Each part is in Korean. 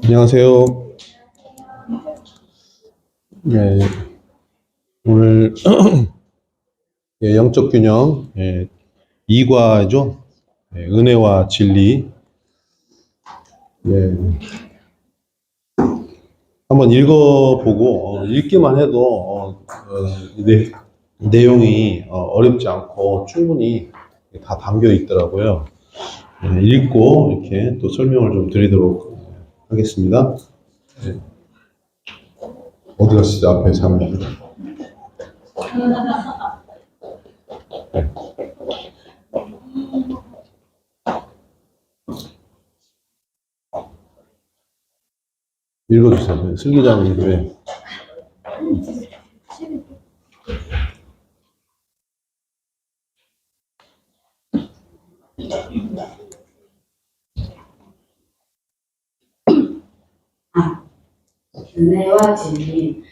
안녕하세요. 네, 오늘 영적 균형 2과죠. 은혜와 진리. 한번 읽어보고 읽기만 해도 내용이 어렵지 않고 충분히 다 담겨 있더라고요. 읽고 이렇게 또 설명을 좀 드리도록 하겠습니다. 어디 가시죠? 앞에 잠깐. 읽어주세요. 슬기장님 왜? 은혜와 진리.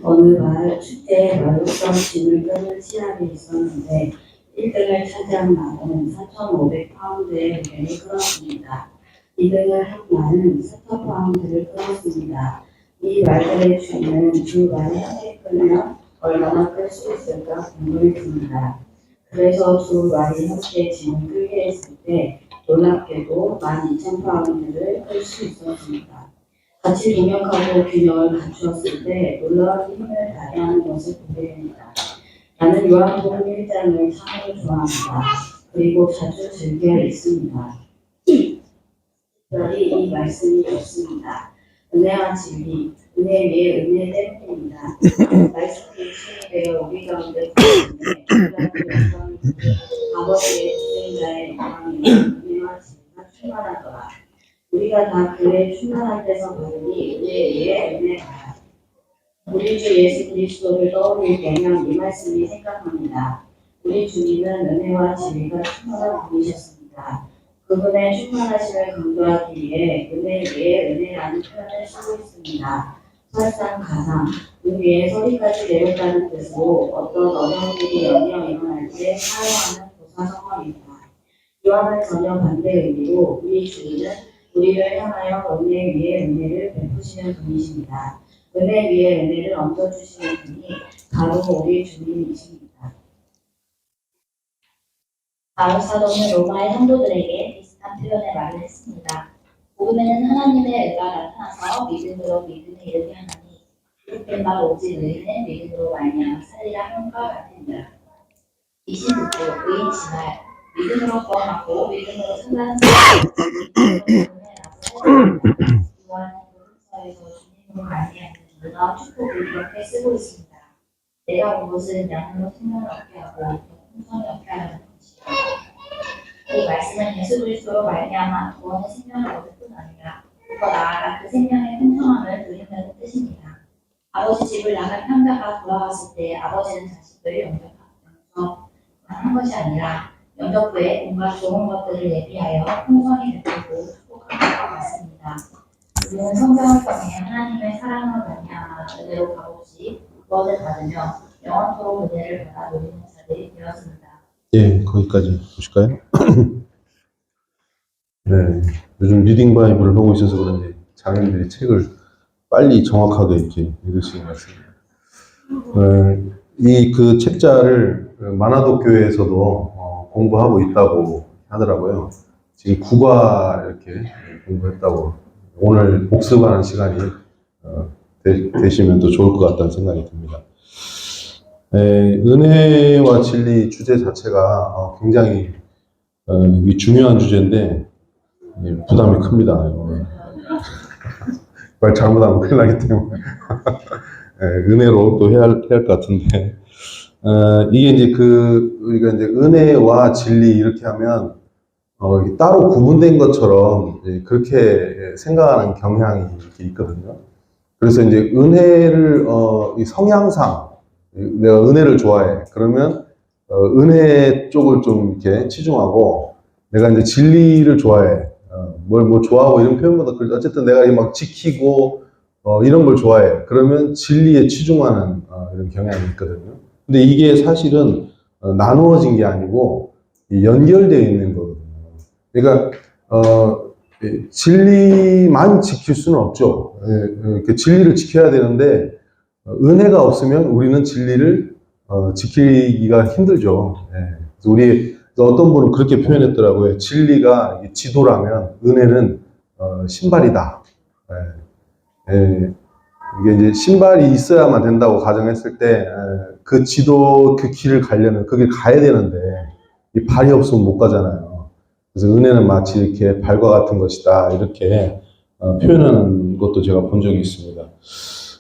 어느 마을 축제에 말로써 짐을 끄는 시합이 있었는데 1등을 차지한 말은 4,500파운드의 무게를 끌었습니다. 2등을 한 말은 4,000파운드를 끌었습니다. 이 말들의 주인은 두 말이 함께 끌면 얼마나 끌 수 있을까 궁금해 듭니다. 그래서 두 말이 함께 짐을 끌게 했을 때 놀랍게도 12,000파운드를 끌 수 있었습니다. 같이 동력하고 균형을 갖추었을 때 놀라운 힘을 발휘하는 것을 보게 됩니다. 나는 요한복음 1장을 참으로 좋아합니다. 그리고 자주 즐겨 읽습니다. 특별히 이 말씀이 좋습니다. 은혜와 진리, 은혜 위에 은혜 때문입니다. 말씀이 힘이 되어 우리 가운데 거하시네 아버지의 주생자의 영광이 은혜와 진리가 충만하더라. 우리가 다 그의 충만한 데서 받으니 은혜 위에 은혜가. 우리 주 예수 그리스도를 떠올릴 때면 이 말씀이 생각납니다. 우리 주님은 은혜와 진리가 충만한 분이셨습니다. 그분의 충만하심을 강조하기 위해 은혜 위에 은혜라는 표현을 쓰고 있습니다. 설상 가상, 그 위에 서리까지 내렸다는 뜻으로 어떤 어려운 일이 연이어 일어날 때 사용하는 도사성어입니다. 이와는 전혀 반대 의미로 우리 주님은 우리를 향하여 은혜 위에 은혜를 베푸시는 분이십니다. 은혜 위에 은혜를 얹어주시는 분이 바로 우리 주님이십니다. 바울 사도는 로마의 성도들에게 비슷한 표현의 말을 했습니다. 복음에는 하나님의 의가 나타나서 믿음으로 믿음에 이르게 하나니 기록된 바 오직 의인은 믿음으로 말미암아 살리라 함과 같으니라. 20절 의인 지날 믿음으로 구원하고 믿음으로 산다는 사람이 요한은 흑서에서 주님으로 말미암는 놀라운 축복을 이렇게 쓰고 있습니다. 내가 온 것은 양으로 생명을 얻게 하고 풍성히 얻게 하려는 것이다. 이 말씀은 예수 그리스도로 말미암아 구원의 생명을 얻을 뿐 아니라 더 나아가 그 생명의 풍성함을 누린다는 뜻입니다. 아버지 집을 나간 편자가 돌아왔을 때 아버지는 자식들을 영접한 것이 아니라 영접 후에 온갖 좋은 것들을 예비하여 풍성히 베풀고 축복하는 것 같습니다. 우리는 성경을 통해 하나님의 사랑으로 말미암아 은혜로 값없이 구원을 받으며 영원토록 은혜를 받아 누리는 자들이 되었습니다. 예, 거기까지 보실까요? 네, 요즘 리딩 바이블을 하고 있어서 그런지 장인들이 책을 빨리 정확하게 이렇게 읽으시는 것 같습니다. 이 그 책자를 만화독 교회에서도 공부하고 있다고 하더라고요. 지금 9과 이렇게 공부했다고. 오늘 복습하는 시간이 되시면 또 좋을 것 같다는 생각이 듭니다. 은혜와 진리 주제 자체가 굉장히 중요한 주제인데 부담이 큽니다. 말 잘못하면 큰일 나기 때문에 은혜로 또 해야 할 것 같은데 이게 이제 우리가 이제 은혜와 진리 이렇게 하면 따로 구분된 것처럼 그렇게 생각하는 경향이 이렇게 있거든요. 그래서 이제 은혜를 이 성향상 내가 은혜를 좋아해. 그러면 은혜 쪽을 좀 이렇게 치중하고 내가 이제 진리를 좋아해. 뭘 좋아하고 이런 표현보다 어쨌든 내가 막 지키고 이런 걸 좋아해. 그러면 진리에 치중하는 이런 경향이 있거든요. 근데 이게 사실은 나누어진 게 아니고 연결되어 있는 거거든요. 그러니까 진리만 지킬 수는 없죠. 그 진리를 지켜야 되는데 은혜가 없으면 우리는 진리를 지키기가 힘들죠. 그래서 우리 어떤 분은 그렇게 표현했더라고요. 진리가 지도라면 은혜는 신발이다. 이게 이제 신발이 있어야만 된다고 가정했을 때 그 지도 그 길을 가려면 그 길 가야 되는데 이 발이 없으면 못 가잖아요. 그래서 은혜는 마치 이렇게 발과 같은 것이다 이렇게 표현하는 것도 제가 본 적이 있습니다.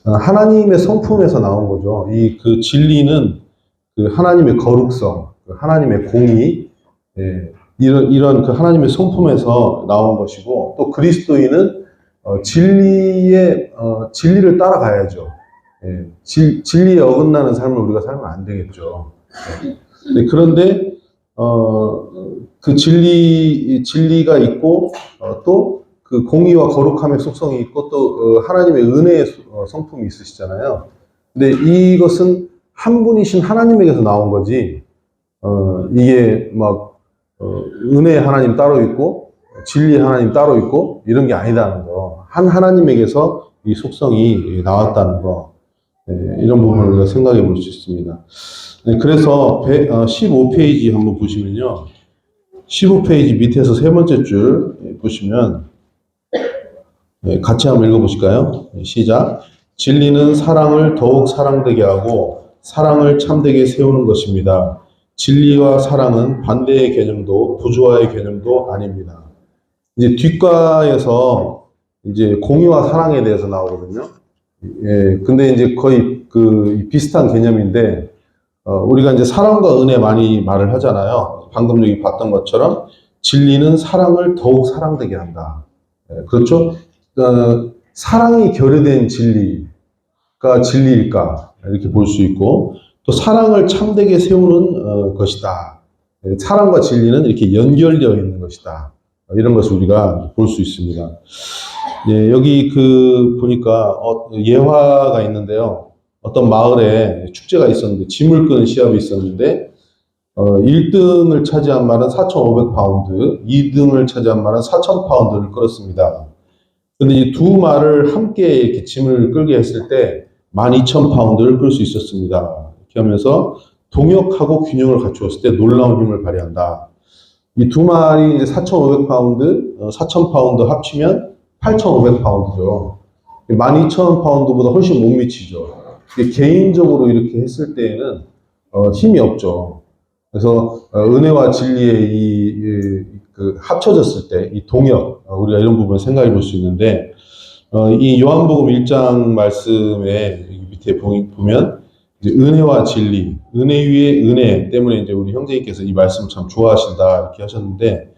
하나님의 성품에서 나온 거죠. 이 그 진리는 그 하나님의 거룩성, 그 하나님의 공의, 이런 그 하나님의 성품에서 나온 것이고 또 그리스도인은 진리를 따라가야죠. 진리에 어긋나는 삶을 우리가 살면 안 되겠죠. 그런데 그 진리가 있고 또 그 공의와 거룩함의 속성이 있고 또 하나님의 은혜의 성품이 있으시잖아요. 근데 이것은 한 분이신 하나님에게서 나온 거지. 이게 막 은혜의 하나님 따로 있고 진리의 하나님 따로 있고 이런 게 아니다는 거. 한 하나님에게서 이 속성이 나왔다는 거. 이런 부분을 우리가 생각해 볼 수 있습니다. 그래서 15페이지 한번 보시면요. 15페이지 밑에서 세 번째 줄 보시면 같이 한번 읽어보실까요? 시작. 진리는 사랑을 더욱 사랑되게 하고 사랑을 참되게 세우는 것입니다. 진리와 사랑은 반대의 개념도 부조화의 개념도 아닙니다. 이제 뒷과에서 이제 공의와 사랑에 대해서 나오거든요. 근데 이제 거의 그 비슷한 개념인데 우리가 이제 사랑과 은혜 많이 말을 하잖아요. 방금 여기 봤던 것처럼 진리는 사랑을 더욱 사랑되게 한다. 그렇죠? 사랑이 결여된 진리가 진리일까 이렇게 볼 수 있고 또 사랑을 참되게 세우는 것이다. 사랑과 진리는 이렇게 연결되어 있는 것이다. 이런 것을 우리가 볼 수 있습니다. 여기 보니까 예화가 있는데요. 어떤 마을에 축제가 있었는데 짐을 끄는 시합이 있었는데 1등을 차지한 말은 4,500파운드, 2등을 차지한 말은 4,000파운드를 끌었습니다. 근데 이 두 말을 함께 이렇게 짐을 끌게 했을 때 12,000파운드를 끌 수 있었습니다. 이렇게 하면서 동역하고 균형을 갖추었을 때 놀라운 힘을 발휘한다. 이 두 말이 이제 4,500파운드, 4,000파운드 합치면 8,500파운드죠. 12,000파운드보다 훨씬 못 미치죠. 개인적으로 이렇게 했을 때에는 힘이 없죠. 그래서 은혜와 진리의 합쳐졌을 때 이 동역, 우리가 이런 부분을 생각해 볼 수 있는데 이 요한복음 1장 말씀에 밑에 보면 이제 은혜와 진리, 은혜 위에 은혜 때문에 이제 우리 형제님께서 이 말씀을 참 좋아하신다 이렇게 하셨는데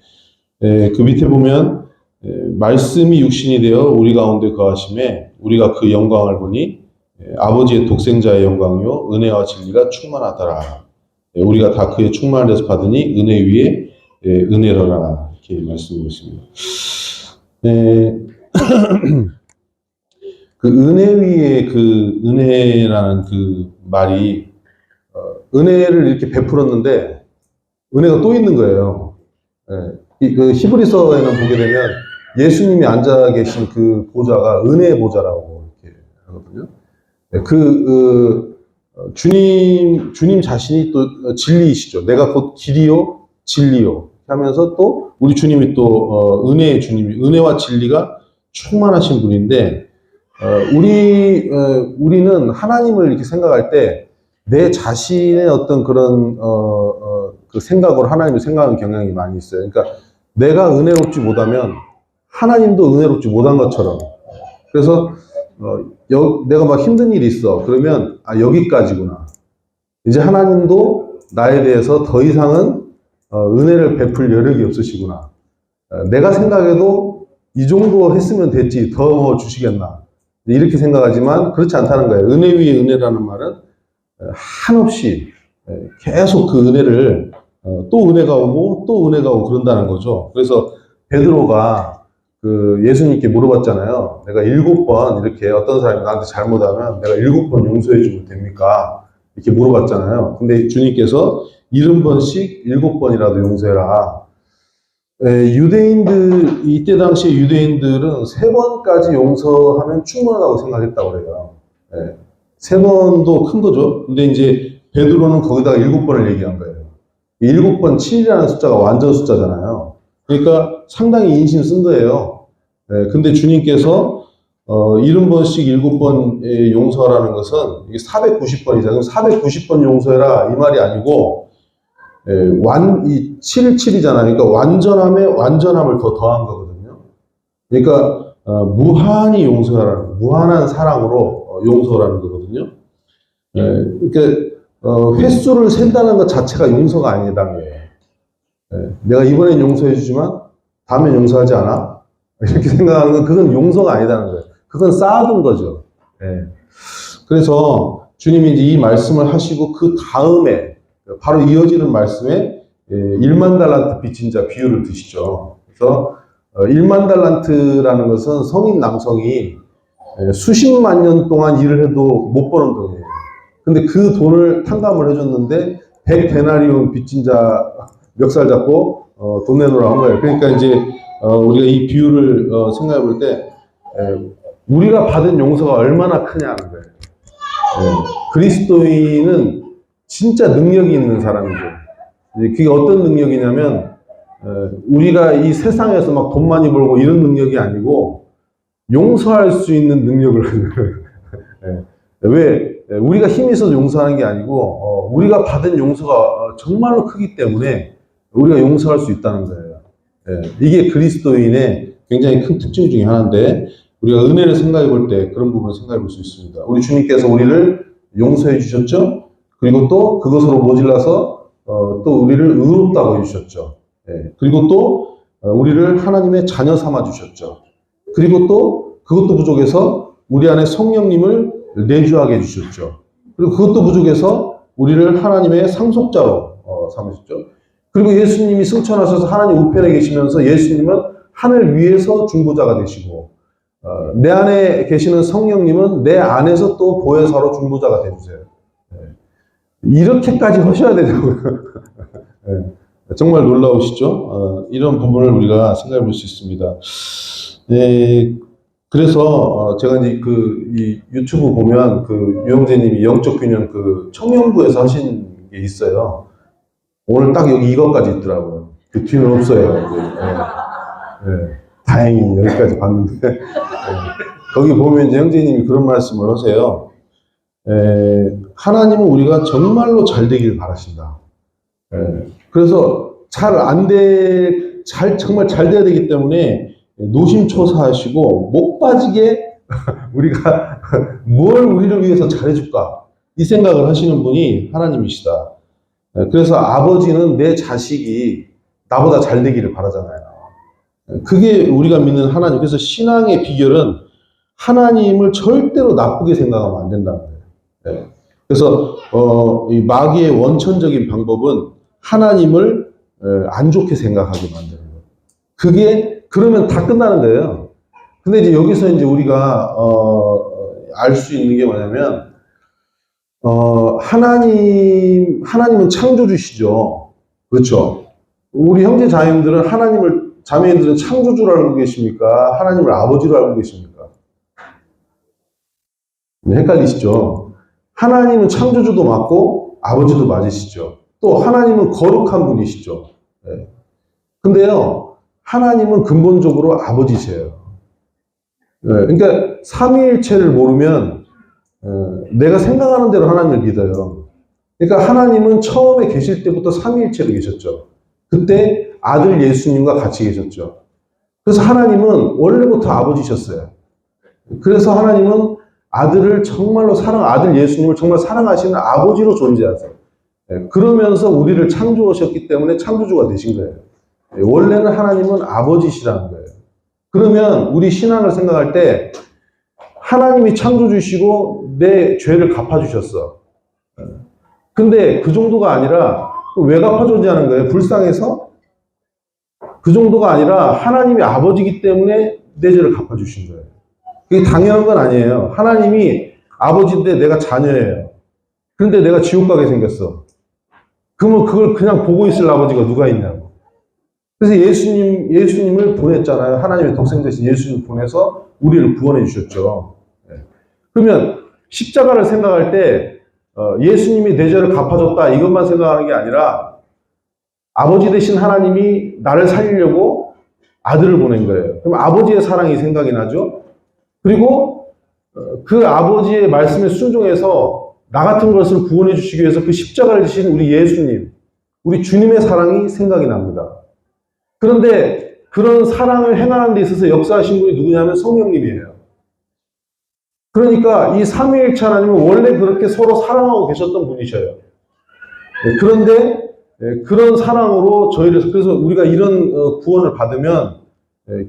그 밑에 보면 말씀이 육신이 되어 우리 가운데 거하심에 우리가 그 영광을 보니 아버지의 독생자의 영광이요 은혜와 진리가 충만하더라. 우리가 다 그의 충만을 해서 받으니 은혜 위에 은혜로라 이렇게 말씀하고 있습니다. 그 은혜 위에 그 은혜라는 그 말이 은혜를 이렇게 베풀었는데 은혜가 또 있는 거예요. 그 히브리서에는 보게 되면 예수님이 앉아 계신 그 보좌가 은혜의 보좌라고 이렇게 하거든요. 주님 자신이 또 진리이시죠. 내가 곧 길이요, 진리요. 하면서 또 우리 주님이 또 은혜의 주님이 은혜와 진리가 충만하신 분인데 우리는 하나님을 이렇게 생각할 때 내 자신의 어떤 그런 그 생각으로 하나님을 생각하는 경향이 많이 있어요. 그러니까 내가 은혜롭지 못하면 하나님도 은혜롭지 못한 것처럼. 그래서 내가 막 힘든 일이 있어. 그러면 여기까지구나. 이제 하나님도 나에 대해서 더 이상은 은혜를 베풀 여력이 없으시구나. 내가 생각해도 이 정도 했으면 됐지 더 주시겠나. 이렇게 생각하지만 그렇지 않다는 거예요. 은혜 위에 은혜라는 말은 한없이 계속 그 은혜를 또 은혜가 오고 또 은혜가 오고 그런다는 거죠. 그래서 베드로가 그 예수님께 물어봤잖아요. 내가 7번 이렇게 어떤 사람이 나한테 잘못하면 내가 7번 용서해 주면 됩니까? 이렇게 물어봤잖아요. 근데 주님께서 70번씩 7번이라도 용서해라. 이때 당시에 유대인들은 3번까지 용서하면 충분하다고 생각했다고 그래요. 예, 3번도 큰 거죠. 근데 이제 베드로는 거기다가 7번을 얘기한 거예요. 7번, 7이라는 숫자가 완전 숫자잖아요. 그러니까 상당히 인심 쓴 거예요. 예, 근데 주님께서 70번씩 7번의 용서라는 것은 이게 490번이잖아요. 그럼 490번 용서해라 이 말이 아니고 이 77이잖아요. 그러니까 완전함에 완전함을 더 더한 거거든요. 그러니까 무한히 용서하라는 무한한 사랑으로 용서라는 거거든요. 그러니까 횟수를 센다는 것 자체가 용서가 아니다는 거예요. 내가 이번엔 용서해 주지만 다음엔 용서하지 않아? 이렇게 생각하는 건 그건 용서가 아니다는 거예요. 그건 쌓아둔 거죠. 그래서 주님이 이제 이 말씀을 하시고 그 다음에 바로 이어지는 말씀에 1만 달란트 빚진 자 비유를 드시죠. 그래서 1만 달란트라는 것은 성인 남성이 수십만 년 동안 일을 해도 못 버는 돈이에요. 근데 그 돈을 탕감을 해줬는데 100데나리온 빚진 자 멱살 잡고 돈 내놓으라고 한 거예요. 그러니까 이제 우리가 이 비유를 생각해 볼 때 우리가 받은 용서가 얼마나 크냐는 거예요. 그리스도인은 진짜 능력이 있는 사람이죠. 그게 어떤 능력이냐면 우리가 이 세상에서 막 돈 많이 벌고 이런 능력이 아니고 용서할 수 있는 능력을 왜 우리가 힘이 있어서 용서하는 게 아니고 우리가 받은 용서가 정말로 크기 때문에 우리가 용서할 수 있다는 거예요. 이게 그리스도인의 굉장히 큰 특징 중에 하나인데 우리가 은혜를 생각해 볼 때 그런 부분을 생각해 볼 수 있습니다. 우리 주님께서 우리를 용서해 주셨죠. 그리고 또 그것으로 모질라서 또 우리를 의롭다고 해주셨죠. 그리고 또 우리를 하나님의 자녀 삼아 주셨죠. 그리고 또 그것도 부족해서 우리 안에 성령님을 내주하게 해주셨죠. 그리고 그것도 부족해서 우리를 하나님의 상속자로 삼으셨죠. 그리고 예수님이 승천하셔서 하나님 우편에 계시면서 예수님은 하늘 위에서 중보자가 되시고 내 안에 계시는 성령님은 내 안에서 또 보혜사로 중보자가 되주세요. 이렇게까지 하셔야 되냐고요. 정말 놀라우시죠? 이런 부분을 우리가 생각해 볼 수 있습니다. 그래서 제가 이제 이 유튜브 보면 유영재님이 영적 균형 청년부에서 하신 게 있어요. 오늘 딱 여기 이것까지 있더라고요. 그 뒤는 없어요. 다행히 여기까지 봤는데 거기 보면 이제 형제님이 그런 말씀을 하세요. 하나님은 우리가 정말로 잘 되길 바라신다. 그래서 정말 잘 돼야 되기 때문에 노심초사하시고 목 빠지게 우리가 뭘 우리를 위해서 잘해줄까 이 생각을 하시는 분이 하나님이시다. 그래서 아버지는 내 자식이 나보다 잘 되기를 바라잖아요. 그게 우리가 믿는 하나님. 그래서 신앙의 비결은 하나님을 절대로 나쁘게 생각하면 안 된다는 거예요. 그래서 이 마귀의 원천적인 방법은 하나님을 안 좋게 생각하게 만드는 거예요. 그러면 다 끝나는 거예요. 근데 이제 여기서 이제 우리가 알 수 있는 게 뭐냐면 하나님은 창조주시죠. 그렇죠. 우리 형제 자매님들은 창조주로 알고 계십니까? 하나님을 아버지로 알고 계십니까? 헷갈리시죠? 하나님은 창조주도 맞고 아버지도 맞으시죠. 또 하나님은 거룩한 분이시죠. 근데요, 하나님은 근본적으로 아버지세요. 그러니까 삼위일체를 모르면 내가 생각하는 대로 하나님을 믿어요. 그러니까 하나님은 처음에 계실 때부터 삼위일체로 계셨죠. 그때 아들 예수님과 같이 계셨죠. 그래서 하나님은 원래부터 아버지셨어요. 그래서 하나님은 아들 예수님을 정말 사랑하시는 아버지로 존재하세요. 그러면서 우리를 창조하셨기 때문에 창조주가 되신 거예요. 원래는 하나님은 아버지시라는 거예요. 그러면 우리 신앙을 생각할 때 하나님이 창조주시고 내 죄를 갚아주셨어. 근데 그 정도가 아니라 왜 갚아주냐는 거예요. 불쌍해서? 그 정도가 아니라 하나님이 아버지이기 때문에 내 죄를 갚아주신 거예요. 그게 당연한 건 아니에요. 하나님이 아버지인데 내가 자녀예요. 그런데 내가 지옥 가게 생겼어. 그러면 그걸 그냥 보고 있을 아버지가 누가 있냐고. 그래서 예수님을 보냈잖아요. 하나님의 독생자신 예수님을 보내서 우리를 구원해 주셨죠. 그러면 십자가를 생각할 때 예수님이 내 죄를 갚아줬다 이것만 생각하는 게 아니라 아버지 되신 하나님이 나를 살리려고 아들을 보낸 거예요. 그럼 아버지의 사랑이 생각이 나죠. 그리고 그 아버지의 말씀에 순종해서 나 같은 것을 구원해 주시기 위해서 그 십자가를 지신 우리 예수님, 우리 주님의 사랑이 생각이 납니다. 그런데 그런 사랑을 행하는 데 있어서 역사하신 분이 누구냐면 성령님이에요. 그러니까 이 삼위일체 하나님은 원래 그렇게 서로 사랑하고 계셨던 분이셔요. 그런데 그런 사랑으로 저희를, 그래서 우리가 이런 구원을 받으면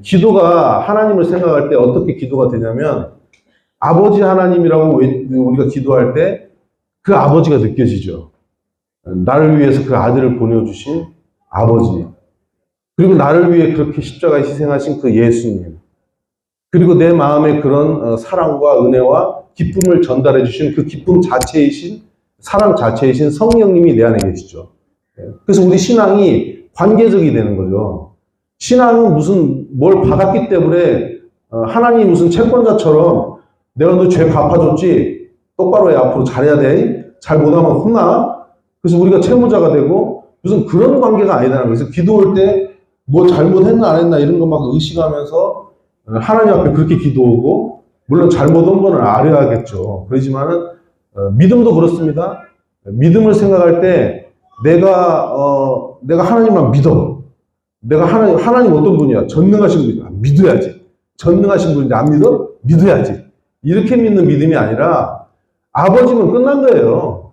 기도가 하나님을 생각할 때 어떻게 기도가 되냐면 아버지 하나님이라고 우리가 기도할 때 그 아버지가 느껴지죠. 나를 위해서 그 아들을 보내주신 아버지, 그리고 나를 위해 그렇게 십자가에 희생하신 그 예수님, 그리고 내 마음에 그런 사랑과 은혜와 기쁨을 전달해 주신 그 기쁨 자체이신, 사랑 자체이신 성령님이 내 안에 계시죠. 그래서 우리 신앙이 관계적이 되는 거죠. 신앙은 무슨 뭘 받았기 때문에 하나님이 무슨 채권자처럼 내가 너 죄 갚아줬지 똑바로 해, 앞으로 잘해야 돼, 잘 못하면 혼나, 그래서 우리가 채무자가 되고 무슨 그런 관계가 아니다는 거예요. 그래서 기도할 때 뭐 잘못했나 안 했나 이런 거 막 의식하면서 하나님 앞에 그렇게 기도하고, 물론 잘못한 거는 알아야겠죠. 그렇지만은 믿음도 그렇습니다. 믿음을 생각할 때 내가 하나님만 믿어. 내가 하나님 어떤 분이야? 전능하신 분이야. 믿어야지. 전능하신 분인데 안 믿어? 믿어야지. 이렇게 믿는 믿음이 아니라 아버지면 끝난 거예요.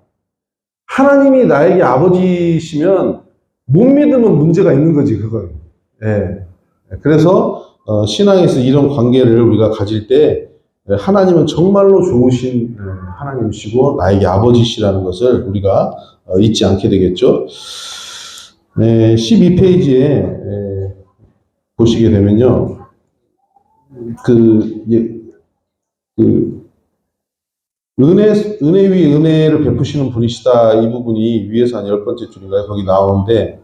하나님이 나에게 아버지시면 못 믿으면 문제가 있는 거지, 그건. 예. 그래서 신앙에서 이런 관계를 우리가 가질 때 하나님은 정말로 좋으신 하나님이시고 나에게 아버지시라는 것을 우리가 잊지 않게 되겠죠. 12페이지에 보시게 되면요. 은혜 위 은혜를 베푸시는 분이시다. 이 부분이 위에서 한 10번째 줄인가요? 거기 나오는데,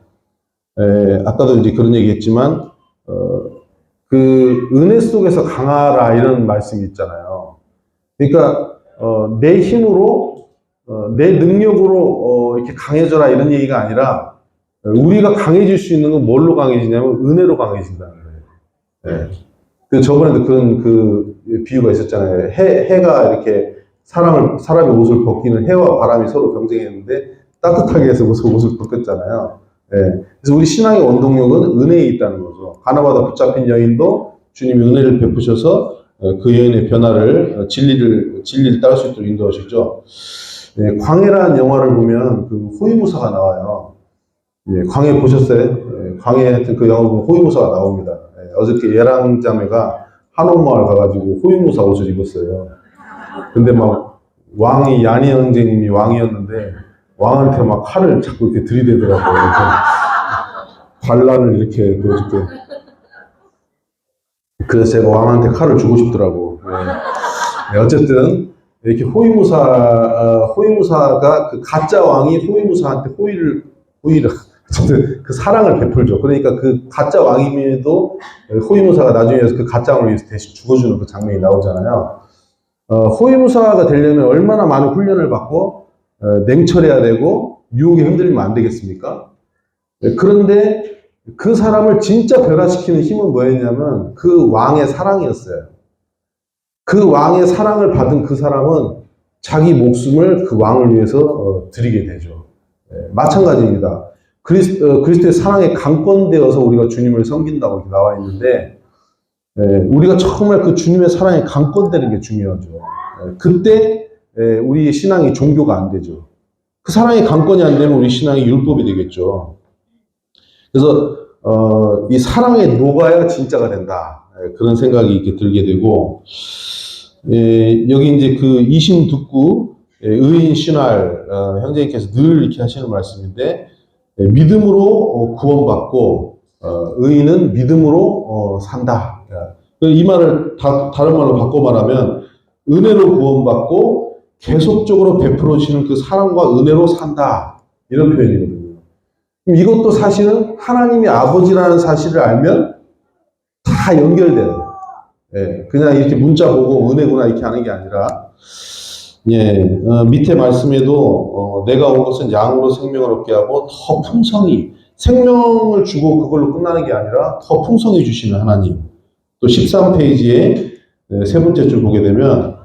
아까도 이제 그런 얘기 했지만, 그 은혜 속에서 강하라 이런 말씀이 있잖아요. 그러니까, 내 힘으로, 내 능력으로, 이렇게 강해져라 이런 얘기가 아니라, 우리가 강해질 수 있는 건 뭘로 강해지냐면, 은혜로 강해진다는 거예요. 그 저번에도 그런 비유가 있었잖아요. 해가 이렇게 사람의 옷을 벗기는 해와 바람이 서로 경쟁했는데 따뜻하게 해서 옷을 벗겼잖아요. 그래서 우리 신앙의 원동력은 은혜에 있다는 거죠. 가나마다 붙잡힌 여인도 주님이 은혜를 베푸셔서 그 여인의 변화를, 진리를 따를 수 있도록 인도하시죠. 광해라는 영화를 보면 그 호위무사가 나와요. 광해 보셨어요? 광해 하여튼 그 영화 보면 호위무사가 나옵니다. 어저께 예랑 자매가 한옥마을 가가지고 호위무사 옷을 입었어요. 근데 막 왕이 야니 형제님이 왕이었는데 왕한테 막 칼을 자꾸 이렇게 들이대더라고요. 반란을 이렇게 보여줄게. 그래서 제가 왕한테 칼을 주고 싶더라고. 어쨌든 이렇게 호위무사가 그 가짜 왕이 호위무사한테 호의를 어쨌든 그 사랑을 베풀죠. 그러니까 그 가짜 왕임에도 호위무사가 나중에 그 가짜 왕을 위해서 대신 죽어주는 그 장면이 나오잖아요. 호위무사가 되려면 얼마나 많은 훈련을 받고 냉철해야 되고 유혹에 흔들리면 안 되겠습니까? 그런데 그 사람을 진짜 변화시키는 힘은 뭐였냐면 그 왕의 사랑이었어요. 그 왕의 사랑을 받은 그 사람은 자기 목숨을 그 왕을 위해서 드리게 되죠. 마찬가지입니다. 그리스도의 사랑에 강권되어서 우리가 주님을 섬긴다고 이렇게 나와 있는데, 우리가 정말 그 주님의 사랑에 강권되는 게 중요하죠. 그때 우리 신앙이 종교가 안 되죠. 그 사랑에 강권이 안 되면 우리 신앙이 율법이 되겠죠. 그래서 이 사랑에 녹아야 진짜가 된다. 그런 생각이 이렇게 들게 되고, 여기 이제 그 이심듣고 의인 신할 형제님께서 늘 이렇게 하시는 말씀인데, 믿음으로 구원받고 의인은 믿음으로 산다. 이 말을 다른 말로 바꿔 말하면 은혜로 구원받고 계속적으로 베풀어지는 그 사랑과 은혜로 산다. 이런 표현이거든요. 이것도 사실은 하나님이 아버지라는 사실을 알면 다 연결돼요. 예, 그냥 이렇게 문자 보고 은혜구나 이렇게 하는 게 아니라, 예, 밑에 말씀에도 내가 온 것은 양으로 생명을 얻게 하고 더 풍성히 생명을 주고 그걸로 끝나는 게 아니라 더 풍성히 주시는 하나님. 또 13페이지에 세 번째 줄 보게 되면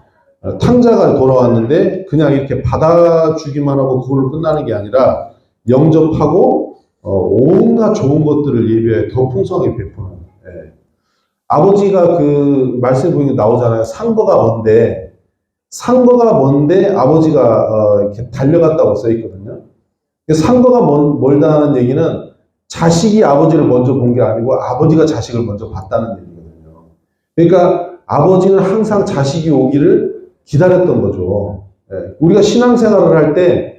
탕자가 돌아왔는데 그냥 이렇게 받아주기만 하고 그걸로 끝나는 게 아니라 영접하고 온갖 좋은 것들을 예배에 더 풍성하게 베푸는. 예. 아버지가 그 말씀 보니까 나오잖아요. 상거가 먼데 아버지가 이렇게 달려갔다고 써 있거든요. 상거가 멀다는 얘기는 자식이 아버지를 먼저 본 게 아니고 아버지가 자식을 먼저 봤다는 얘기거든요. 그러니까 아버지는 항상 자식이 오기를 기다렸던 거죠. 예. 우리가 신앙생활을 할 때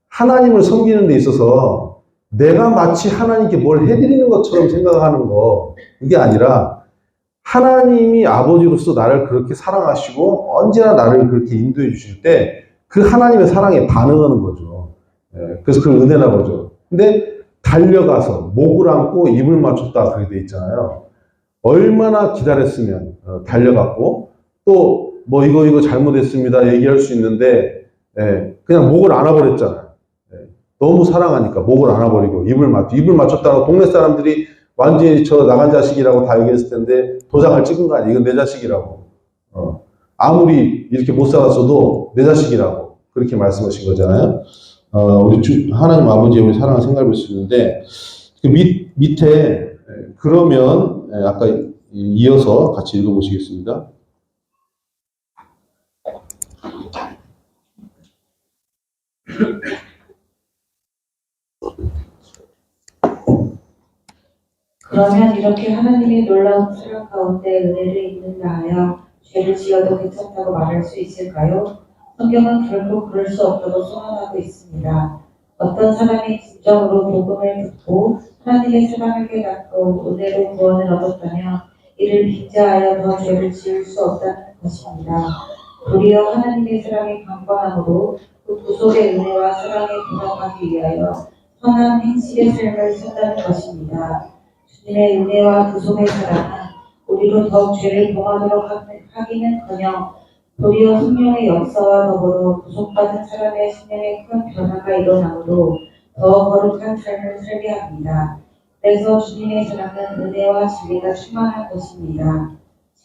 하나님을 섬기는 데 있어서 내가 마치 하나님께 뭘 해드리는 것처럼 생각하는 거, 그게 아니라 하나님이 아버지로서 나를 그렇게 사랑하시고 언제나 나를 그렇게 인도해 주실 때 그 하나님의 사랑에 반응하는 거죠. 예, 그래서 그걸 은혜라고 하죠. 근데 달려가서 목을 안고 입을 맞췄다 그렇게 돼 있잖아요. 얼마나 기다렸으면 달려갔고 또 뭐 이거 잘못했습니다 얘기할 수 있는데 예, 그냥 목을 안아버렸잖아요. 예, 너무 사랑하니까 목을 안아버리고 입을 맞췄다고 동네 사람들이 완전히 저 나간 자식이라고 다 얘기했을 텐데 도장을 찍은 거 아니야. 이건 내 자식이라고. 아무리 이렇게 못 살았어도 내 자식이라고 그렇게 말씀하신 거잖아요. 우리 하나님 아버지의 우리 사랑을 생각해 볼 수 있는데 그 밑에 그러면 아까 이어서 같이 읽어보시겠습니다. 그러면 이렇게 하나님의 놀라운 사랑 가운데 은혜를 입는다 하여 죄를 지어도 괜찮다고 말할 수 있을까요? 성경은 결코 그럴 수 없다고 선언하고 있습니다. 어떤 사람이 진정으로 복음을 듣고 하나님의 사랑을 깨닫고 은혜로 구원을 얻었다면 이를 빙자하여 더 죄를 지을 수 없다는 것입니다. 도리어 하나님의 사랑의 강권함으로 그 구속의 은혜와 사랑에 보답하기 위하여 선한 행실의 삶을 산다는 것입니다. 주님의 은혜와 구속의 사랑은 우리로 더욱 죄를 범하도록 하기는커녕 도리어 성령의 역사와 더불어 구속받은 사람의 신념에 큰 변화가 일어나므로 더 거룩한 삶을 살게 합니다. 그래서 주님의 사랑은 은혜와 진리가 충만한 것입니다.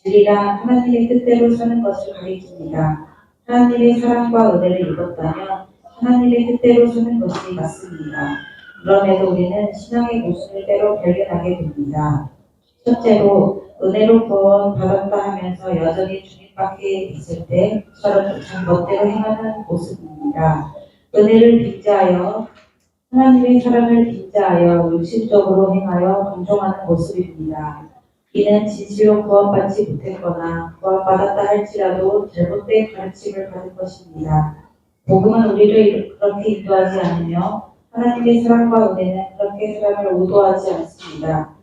진리란 하나님의 뜻대로 사는 것을 가리킵니다. 하나님의 사랑과 은혜를 입었다면 하나님의 뜻대로 사는 것이 맞습니다. 그럼에도 우리는 신앙의 모순을 때로 발견하게 됩니다. 첫째로 은혜로 구원 받았다 하면서 여전히 주님 밖에 있을 때 저런 참 멋대로 행하는 모습입니다. 은혜를 빙자하여 하나님의 사랑을 빙자하여 육신적으로 행하여 동정하는 모습입니다. 이는 진실로 구원받지 못했거나 구원받았다 할지라도 잘못된 가르침을 받은 것입니다. 복음은 우리를 그렇게 인도하지 않으며 하나님의 사랑과 은혜는 그렇게 사람을 의도하지 않습니다.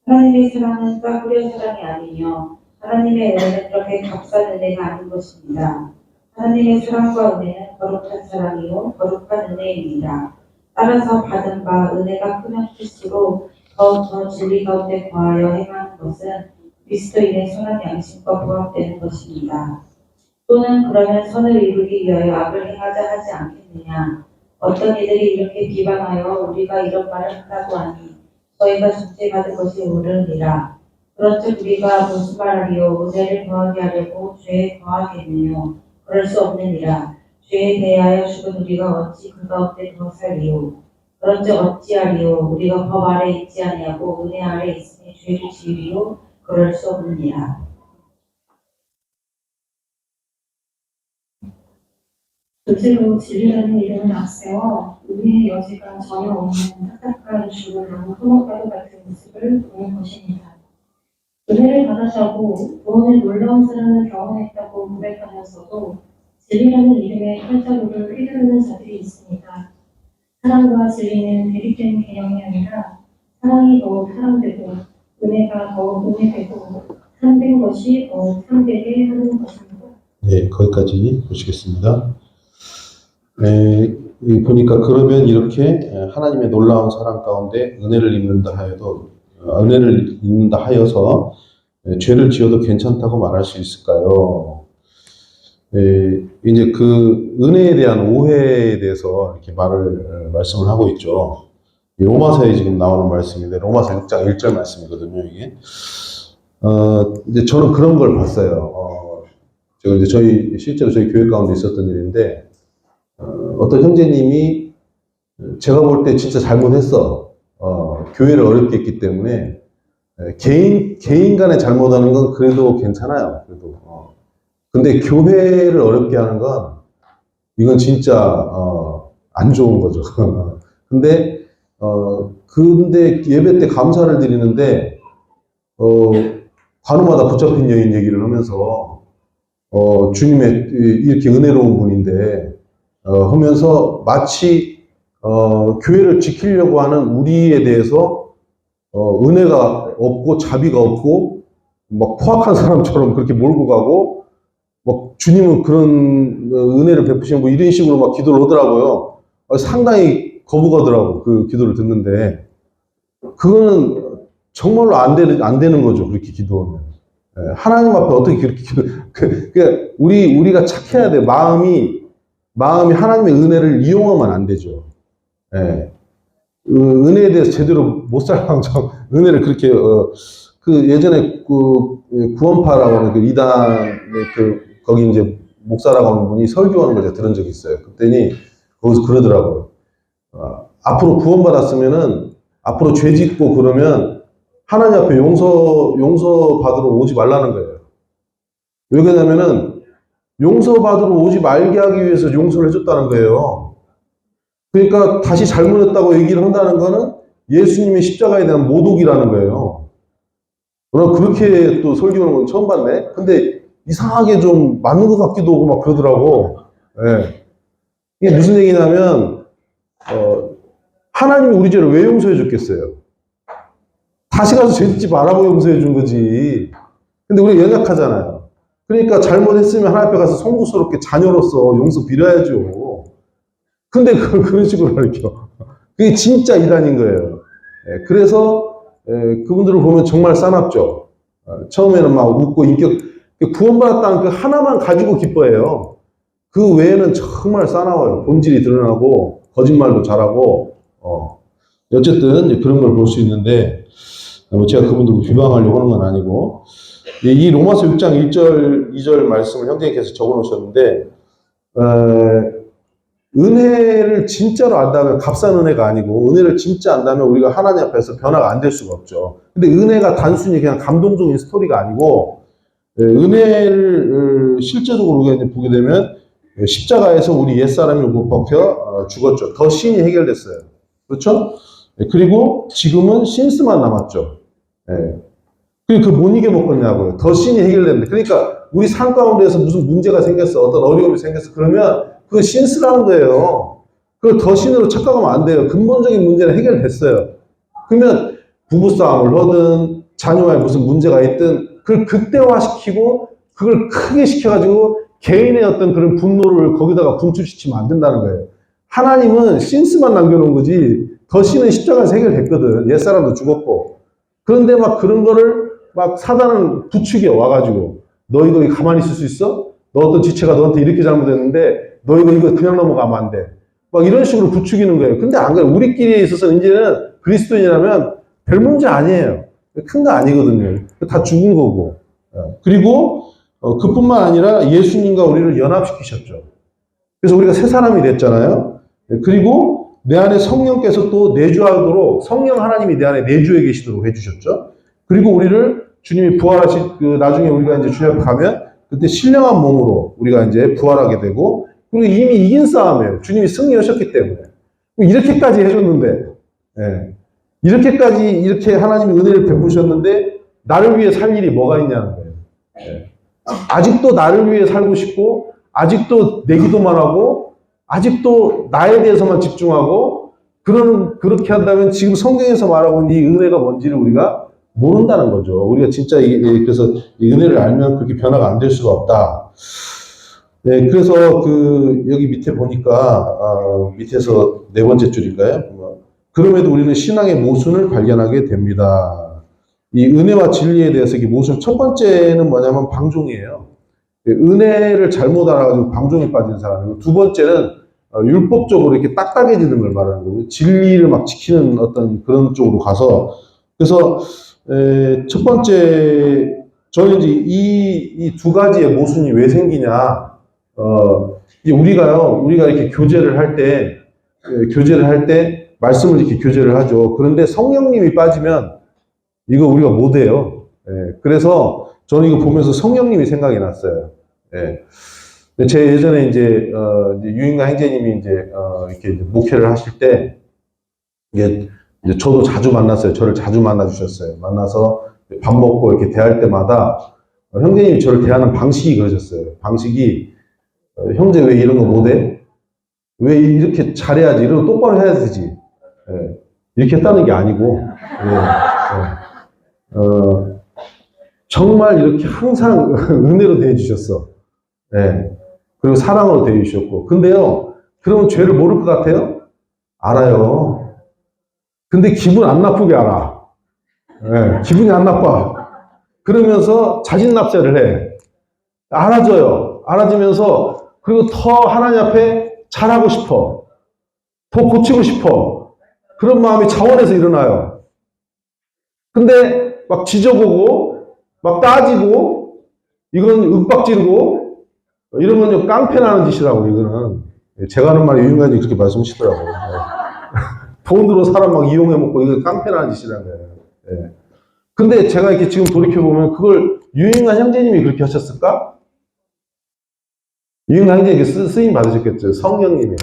하나님의 사랑은 까부려 사랑이 아니며 하나님의 은혜는 그렇게 값싼 은혜가 아닌 것입니다. 하나님의 사랑과 은혜는 거룩한 사랑이요 거룩한 은혜입니다. 따라서 받은 바 은혜가 크면 클수록 더 진리 가운데 거하여 행하는 것은 그리스도인의 선한 양심과 부합되는 것입니다. 또는 그러면 선을 이루기 위하여 악을 행하자 하지 않겠느냐. 어떤 이들이 이렇게 비방하여 우리가 이런 말을 한다고 하니 저희가 중죄받은 것이 옳으니라. 그런즉 우리가 무슨 말하리요. 은혜를 더하게 하려고 죄에 더하겠느냐. 그럴 수 없느니라. 죄에 대하여 죽은 우리가 어찌 그 가운데 더 살리요. 그런즉 어찌하리요. 우리가 법 아래 있지 아니하고 은혜 아래 있으니 죄를 지으리요. 그럴 수 없느니라. 둘째로 진리라는 이름을 앞세워 은혜의 여지가 전혀 없는 딱딱한 죽은 흐뭇가루 같은 모습을 보는 것입니다. 은혜를 받았다고 구원의 놀라운 사랑을 경험했다고 고백하면서도 진리라는 이름의 활자루를 휘두르는 자들이 있습니다. 사랑과 진리는 대립되는 개념이 아니라 사랑이 더욱 사랑되고 은혜가 더욱 은혜되고 참된 것이 더욱 참되게 하는 것입니다. 예, 거기까지 보시겠습니다. 보니까 그러면 이렇게 하나님의 놀라운 사랑 가운데 은혜를 입는다 하여서 죄를 지어도 괜찮다고 말할 수 있을까요? 이제 그 은혜에 대한 오해에 대해서 이렇게 말씀을 하고 있죠. 로마서에 지금 나오는 말씀인데, 로마서 6장 1절 말씀이거든요, 이게. 이제 저는 그런 걸 봤어요. 실제로 저희 교회 가운데 있었던 일인데, 어떤 형제님이 제가 볼 때 진짜 잘못했어. 교회를 어렵게 했기 때문에, 개인 간에 잘못하는 건 그래도 괜찮아요. 그래도. 근데 교회를 어렵게 하는 건, 이건 진짜, 안 좋은 거죠. 근데 예배 때 감사를 드리는데, 관우마다 붙잡힌 여인 얘기를 하면서, 주님의 이렇게 은혜로운 분인데, 하면서 마치, 교회를 지키려고 하는 우리에 대해서, 은혜가 없고, 자비가 없고, 막 포악한 사람처럼 그렇게 몰고 가고, 막 주님은 그런 은혜를 베푸시는 뭐 이런 식으로 막 기도를 하더라고요. 상당히 거부가더라고, 그 기도를 듣는데. 그거는 정말로 안 되는 거죠, 그렇게 기도하면. 하나님 앞에 어떻게 그렇게 그러니까 우리가 착해야 돼. 마음이 하나님의 은혜를 이용하면 안 되죠. 은혜에 대해서 제대로 못 살아가면 은혜를 그렇게, 예전에 구원파라고 하는 그 이단의 거기 이제 목사라고 하는 분이 설교하는 걸 제가 들은 적이 있어요. 그랬더니 거기서 그러더라고요. 앞으로 구원받았으면은 앞으로 죄 짓고 그러면 하나님 앞에 용서 받으러 오지 말라는 거예요. 왜 그러냐면은 용서 받으러 오지 말게 하기 위해서 용서를 해줬다는 거예요. 그러니까 다시 잘못했다고 얘기를 한다는 거는 예수님의 십자가에 대한 모독이라는 거예요. 그렇게 또 설교하는 건 처음 봤네. 근데 이상하게 좀 맞는 것 같기도 하고 막 그러더라고. 이게 무슨 얘기냐면 하나님이 우리 죄를 왜 용서해 줬겠어요? 다시 가서 죄 짓지 말라고 용서해 준 거지. 근데 우리가 연약하잖아요. 그러니까 잘못했으면 하나님 앞에 가서 송구스럽게 자녀로서 용서 빌어야죠. 근데 그걸 그런 식으로 가르쳐. 그게 진짜 이단인 거예요. 그래서 그분들을 보면 정말 싸납죠. 처음에는 막 웃고 구원받았다는 그 하나만 가지고 기뻐해요. 그 외에는 정말 싸나워요. 본질이 드러나고 거짓말도 잘하고. 어쨌든 그런 걸 볼 수 있는데, 제가 그분들 비방하려고 하는 건 아니고, 이 로마서 6장 1절, 2절 말씀을 형제님께서 적어 놓으셨는데, 은혜를 진짜로 안다면 값싼 은혜가 아니고, 은혜를 진짜 안다면 우리가 하나님 앞에서 변화가 안 될 수가 없죠. 근데 은혜가 단순히 그냥 감동적인 스토리가 아니고, 은혜를 실제적으로 우리가 이제 보게 되면, 십자가에서 우리 옛사람이 못 박혀 죽었죠. 더 신이 해결됐어요. 그렇죠? 그리고 지금은 신스만 남았죠. 그리고 못 이겨먹겠냐고요. 더 신이 해결됐는데. 그러니까 우리 삶 가운데에서 무슨 문제가 생겼어. 어떤 어려움이 생겼어. 그러면 그거 신스라는 거예요. 그걸 더 신으로 착각하면 안 돼요. 근본적인 문제는 해결됐어요. 그러면 부부싸움을 하든 자녀와의 무슨 문제가 있든 그걸 극대화시키고 그걸 크게 시켜가지고 개인의 어떤 그런 분노를 거기다가 분출시키면 안 된다는 거예요. 하나님은 신스만 남겨놓은 거지 더 신은 십자가에서 해결됐거든. 옛사람도 죽었고. 그런데 막 그런 거를 막 사단은 부추겨 와가지고 너 이거 가만히 있을 수 있어? 너 어떤 지체가 너한테 이렇게 잘못했는데 너 이거 그냥 넘어가면 안 돼. 막 이런 식으로 부추기는 거예요. 근데 안 그래요. 우리끼리 있어서 이제는 그리스도인이라면 별 문제 아니에요. 큰 거 아니거든요. 다 죽은 거고. 그리고 그뿐만 아니라 예수님과 우리를 연합시키셨죠. 그래서 우리가 새 사람이 됐잖아요. 그리고 내 안에 성령께서 또 내주하도록 성령 하나님이 내 안에 내주해 계시도록 해주셨죠. 그리고 우리를 주님이 나중에 우리가 이제 주님 앞에 가면 그때 신령한 몸으로 우리가 이제 부활하게 되고 그리고 이미 이긴 싸움이에요. 주님이 승리하셨기 때문에. 이렇게까지 해줬는데, 이렇게까지 이렇게 하나님이 은혜를 베푸셨는데 나를 위해 살 일이 뭐가 있냐는 거예요. 아직도 나를 위해 살고 싶고 아직도 내 기도만 하고 아직도 나에 대해서만 집중하고 그렇게 한다면 지금 성경에서 말하고 있는 이 은혜가 뭔지를 우리가 모른다는 거죠. 우리가 진짜 그래서 이 은혜를 알면 그렇게 변화가 안 될 수가 없다. 네, 그래서 여기 밑에 보니까, 밑에서 네 번째 줄인가요? 그럼에도 우리는 신앙의 모순을 발견하게 됩니다. 이 은혜와 진리에 대해서 이 모순, 첫 번째는 뭐냐면 방종이에요. 은혜를 잘못 알아가지고 방종에 빠진 사람이고, 두 번째는 율법적으로 이렇게 딱딱해지는 걸 말하는 거고요. 진리를 막 지키는 어떤 그런 쪽으로 가서, 그래서, 첫 번째, 저는 이제 이 두 가지의 모순이 왜 생기냐, 이제 우리가 이렇게 교제를 할 때, 말씀을 이렇게 교제를 하죠. 그런데 성령님이 빠지면, 이거 우리가 못해요. 그래서 저는 이거 보면서 성령님이 생각이 났어요. 제 예전에 이제 유인가 행제님이 이렇게 목회를 하실 때, 이제 저도 자주 만났어요. 저를 자주 만나 주셨어요. 만나서 밥 먹고 이렇게 대할 때마다 형제님이 저를 대하는 방식이 그러셨어요. 방식이 형제 왜 이런 거 못해? 왜 이렇게 잘해야지? 이런 거 똑바로 해야 되지. 이렇게 했다는 게 아니고, 정말 이렇게 항상 은혜로 대해주셨어. 그리고 사랑으로 대해주셨고. 근데요, 그러면 죄를 모를 것 같아요? 알아요. 근데 기분 안 나쁘게 알아. 기분이 안 나빠. 그러면서 자진 납세를 해. 알아줘요. 알아주면서, 그리고 더 하나님 앞에 잘하고 싶어. 더 고치고 싶어. 그런 마음이 차원에서 일어나요. 근데 막 지져보고, 막 따지고, 이건 윽박지르고, 이러면 깡패 나는 짓이라고, 이거는. 제가 하는 말이 유인관이 그렇게 말씀하시더라고요. 돈으로 사람 막 이용해먹고, 이거 깡패 나는 짓이라는 거예요. 근데 제가 이렇게 지금 돌이켜보면 그걸 유인관 형제님이 그렇게 하셨을까? 유인관 형제님이 쓰임 받으셨겠죠. 성령님이에요.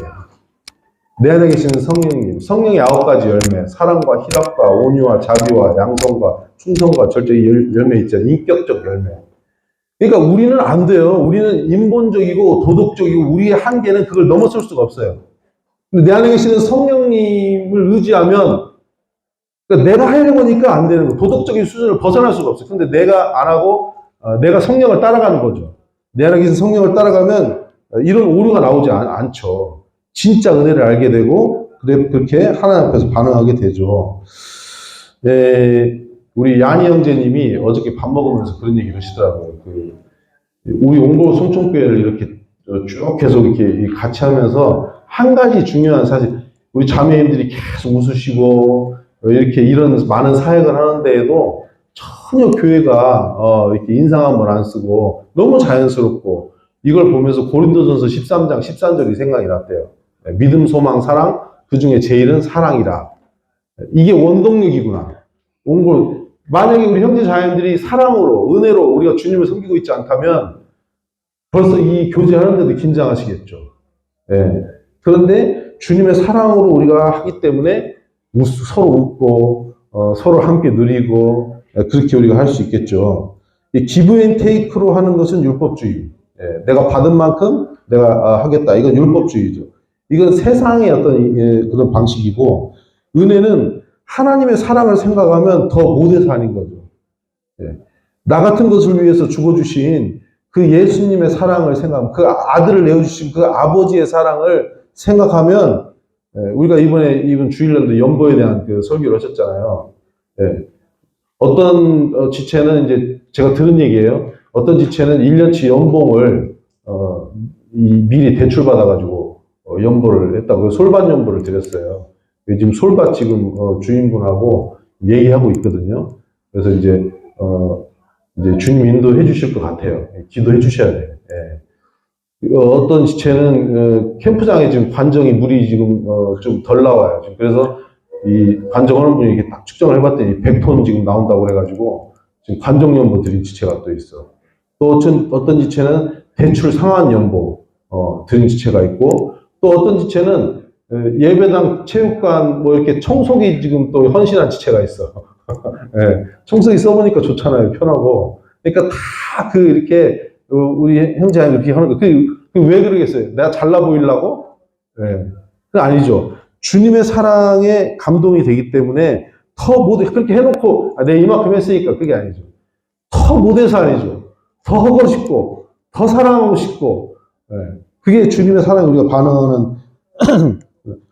내 안에 계시는 성령님. 성령의 9가지 열매. 사랑과 희락과 온유와 자비와 양성과 충성과 절제의 열매 있잖아요. 인격적 열매. 그러니까 우리는 안 돼요. 우리는 인본적이고 도덕적이고 우리의 한계는 그걸 넘어설 수가 없어요. 근데 내 안에 계시는 성령님을 의지하면, 그러니까 내가 하려고 하니까 안 되는 거. 도덕적인 수준을 벗어날 수가 없어요. 근데 내가 안 하고 내가 성령을 따라가는 거죠. 내 안에 계신 성령을 따라가면 이런 오류가 나오지 않죠. 진짜 은혜를 알게 되고 그렇게 하나님 앞에서 반응하게 되죠. 우리 야니 형제님이 어저께 밥 먹으면서 그런 얘기를 하시더라고요. 우리 옹골 송총교회를 이렇게 쭉 계속 이렇게 같이 하면서 한 가지 중요한 사실, 우리 자매님들이 계속 웃으시고 이렇게 이런 많은 사역을 하는데에도 전혀 교회가 이렇게 인상 한번 안 쓰고 너무 자연스럽고, 이걸 보면서 고린도전서 13장 13절이 생각이 났대요. 믿음, 소망, 사랑, 그 중에 제일은 사랑이라. 이게 원동력이구나. 만약에 우리 형제 자매들이 사랑으로, 은혜로 우리가 주님을 섬기고 있지 않다면 벌써 이 교제하는데도 긴장하시겠죠. 그런데 주님의 사랑으로 우리가 하기 때문에 서로 웃고 서로 함께 누리고 그렇게 우리가 할 수 있겠죠. 이 기브 앤 테이크로 하는 것은 율법주의. 내가 받은 만큼 내가 하겠다. 이건 율법주의죠. 이건 세상의 어떤 그런 방식이고, 은혜는 하나님의 사랑을 생각하면 더 못해서 아닌 거죠. 나 같은 것을 위해서 죽어주신 그 예수님의 사랑을 생각하면, 그 아들을 내어주신 그 아버지의 사랑을 생각하면, 우리가 이번 주일날도 연보에 대한 그 설교를 하셨잖아요. 어떤 지체는 이제 제가 들은 얘기예요. 어떤 지체는 1년치 연봉을 미리 대출받아가지고 연보를 했다고, 솔밭 연보를 드렸어요. 지금 솔밭 지금 주인분하고 얘기하고 있거든요. 그래서 이제 주님 인도해 주실 것 같아요. 기도해 주셔야 돼요. 어떤 지체는 캠프장에 지금 관정이 물이 지금 좀 덜 나와요. 지금 그래서 이 관정하는 분이 이렇게 딱 측정을 해봤더니 100톤 지금 나온다고 그래가지고 지금 관정 연보 드린 지체가 또 있어. 또 어떤 지체는 대출 상환 연보 드린 지체가 있고, 또 어떤 지체는 예배당, 체육관 뭐 이렇게 청소기 지금 또 헌신한 지체가 있어. 청소기 써보니까 좋잖아요. 편하고. 그러니까 다 이렇게 우리 형제가 이렇게 하는 거. 왜 그러겠어요? 내가 잘나 보이려고? 그건 아니죠. 주님의 사랑에 감동이 되기 때문에 더 못해. 그렇게 해놓고 내 이만큼 했으니까 그게 아니죠. 더 못해서 아니죠. 더 하고 싶고, 더 사랑하고 싶고, 그게 주님의 사랑에 우리가 반응하는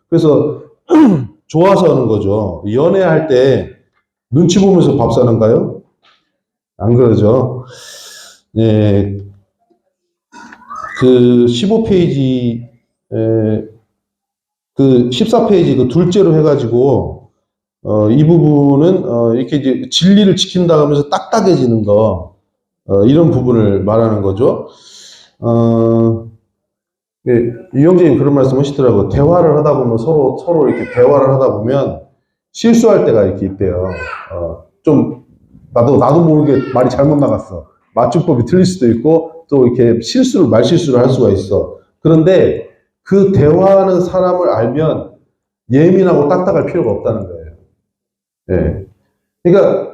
그래서 좋아서 하는 거죠. 연애할 때 눈치 보면서 밥 사는가요? 안 그러죠. 네, 그 15페이지, 그 14페이지 그 둘째로 해가지고, 이 부분은, 이렇게 이제 진리를 지킨다 하면서 딱딱해지는 거, 이런 부분을 말하는 거죠. 예, 유영재님 그런 말씀 하시더라고요. 대화를 하다 보면 서로 이렇게 대화를 하다 보면 실수할 때가 이렇게 있대요. 좀, 나도 모르게 말이 잘못 나갔어. 맞춤법이 틀릴 수도 있고, 또 이렇게 말실수를 할 수가 있어. 그런데 그 대화하는 사람을 알면 예민하고 딱딱할 필요가 없다는 거예요. 예. 그러니까,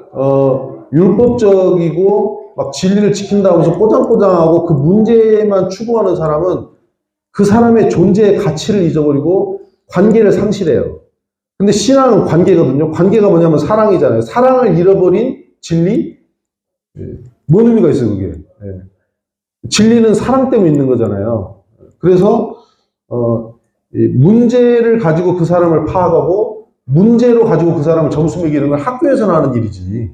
율법적이고 막 진리를 지킨다 하면서 꼬장꼬장하고 그 문제만 추구하는 사람은 그 사람의 존재의 가치를 잊어버리고 관계를 상실해요. 근데 신앙은 관계거든요. 관계가 뭐냐면 사랑이잖아요. 사랑을 잃어버린 진리? 예. 뭔 의미가 있어요, 그게? 예. 진리는 사랑 때문에 있는 거잖아요. 그래서, 이 문제를 가지고 그 사람을 파악하고, 문제로 가지고 그 사람을 점수 매기는 건 학교에서는 하는 일이지.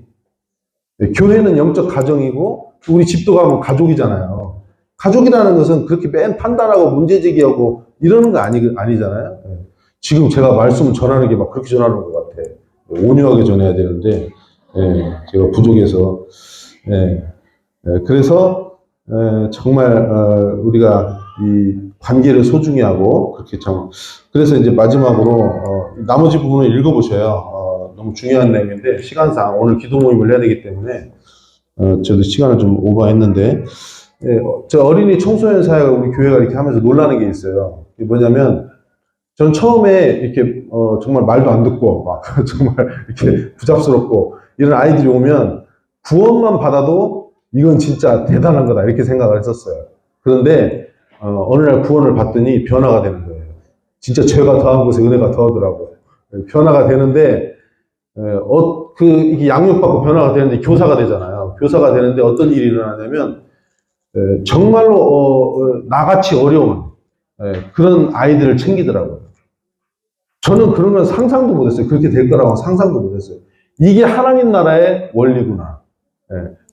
예. 교회는 영적 가정이고, 우리 집도 가면 가족이잖아요. 가족이라는 것은 그렇게 맨 판단하고 문제 제기하고 이러는 거 아니잖아요. 예. 지금 제가 말씀을 전하는 게 막 그렇게 전하는 것 같아. 온유하게 전해야 되는데, 예, 제가 부족해서. 예, 예, 그래서, 정말, 우리가 이 관계를 소중히 하고, 그렇게 참, 그래서 이제 마지막으로, 나머지 부분을 읽어보셔요. 너무 중요한 내용인데, 시간상 오늘 기도 모임을 해야 되기 때문에, 저도 시간을 좀 오버했는데, 예, 저 어린이 청소년 사회가 우리 교회가 이렇게 하면서 놀라는 게 있어요. 이게 뭐냐면, 전 처음에 이렇게, 정말 말도 안 듣고, 막, 정말 이렇게 부잡스럽고, 이런 아이들이 오면 구원만 받아도 이건 진짜 대단한 거다. 이렇게 생각을 했었어요. 그런데, 어느 날 구원을 받더니 변화가 되는 거예요. 진짜 죄가 더한 곳에 은혜가 더하더라고요. 변화가 되는데, 이게 양육받고 변화가 되는데 교사가 되잖아요. 교사가 되는데 어떤 일이 일어나냐면, 정말로, 나같이 어려운, 그런 아이들을 챙기더라고요. 저는 그런 건 상상도 못했어요. 그렇게 될 거라고 상상도 못했어요. 이게 하나님 나라의 원리구나.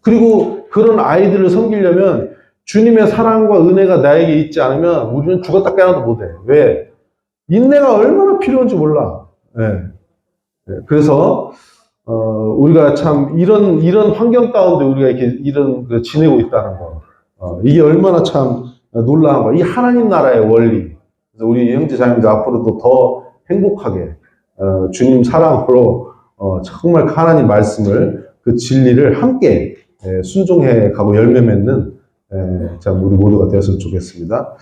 그리고 그런 아이들을 섬기려면 주님의 사랑과 은혜가 나에게 있지 않으면 우리는 죽었다 깨어나도 못해. 왜? 인내가 얼마나 필요한지 몰라. 그래서 우리가 참 이런 환경 가운데 우리가 이렇게 지내고 있다는 거. 이게 얼마나 참 놀라운 거야. 이 하나님 나라의 원리. 그래서 우리 형제 자매들 앞으로도 더 행복하게 주님 사랑으로 정말 하나님 말씀을 그 진리를 함께 순종해 가고 열매 맺는 참 우리 모두가 되었으면 좋겠습니다.